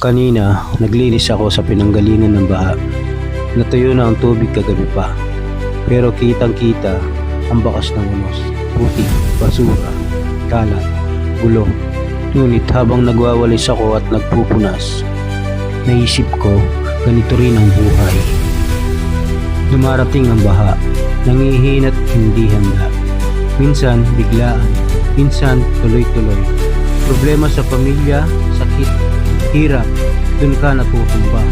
Kanina, naglinis ako sa pinanggalingan ng baha. Natuyo na ang tubig kagabi pa. Pero kitang-kita ang bakas ng unos, putik, basura, kalat, gulo. Ngunit habang nagwawalis ako at nagpupunas, naisip ko, ganito rin ang buhay. Dumarating ang baha, nangihinat hindi handa. Minsan biglaan, minsan tuloy-tuloy. Problema sa pamilya, sakit, hirap, dun ka natutumba.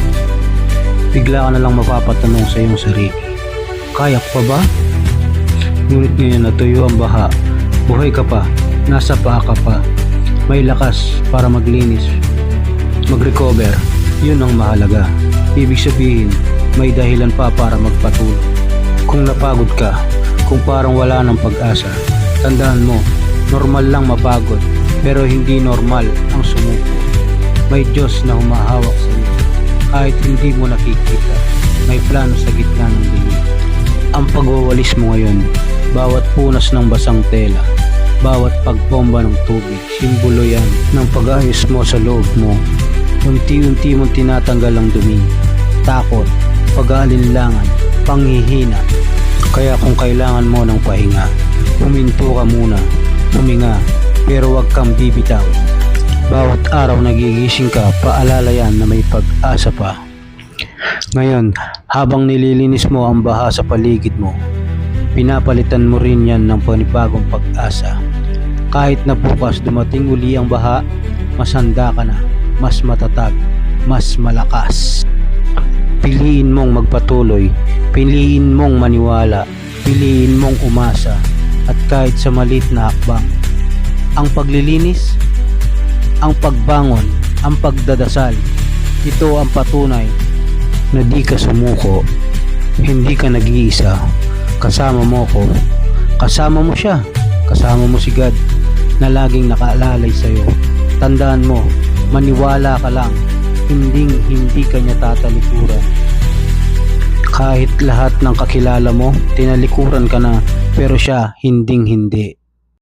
Bigla ka na lang mapapatanong sa iyong sarili, kaya ko pa ba? Ngunit ngayon natuyo ang baha, buhay ka pa, nasa paa ka pa, may lakas para maglinis, mag-recover, yun ang mahalaga. Ibig sabihin, may dahilan pa para magpatuloy. Kung napagod ka, kung parang wala ng pag-asa, tandaan mo, normal lang mapagod, pero hindi normal ang sumuko. May Diyos na humahawak sa iyo. Kahit hindi mo nakikita, may plano sa gitna ng dilim. Ang pagwawalis mo ngayon, bawat punas ng basang tela, bawat pagbomba ng tubig, simbolo yan ng pag-ayos mo sa loob mo. Unti-unti mong tinatanggal ang dumi, takot, pag-aalinlangan, panghihina. Kaya kung kailangan mo ng pahinga, huminto ka muna, huminga, pero huwag kang bibitaw. Bawat araw nagigising ka, paalala yan na may pag-asa pa. Ngayon, habang nililinis mo ang baha sa paligid mo, pinapalitan mo rin yan ng panibagong pag-asa. Kahit na bukas dumating uli ang baha, mas handa ka na, mas matatag, mas malakas. Piliin mong magpatuloy, piliin mong maniwala, piliin mong umasa, at kahit sa maliit na hakbang. Ang paglilinis, ang pagbangon, ang pagdadasal, ito ang patunay na di ka sumuko, hindi ka nag-iisa. Kasama mo ko, kasama mo siya, kasama mo si God na laging nakaalalay sa'yo. Tandaan mo, maniwala ka lang, hindi ka niya tatalikuran. Kahit lahat ng kakilala mo, tinalikuran ka na, pero siya hindi.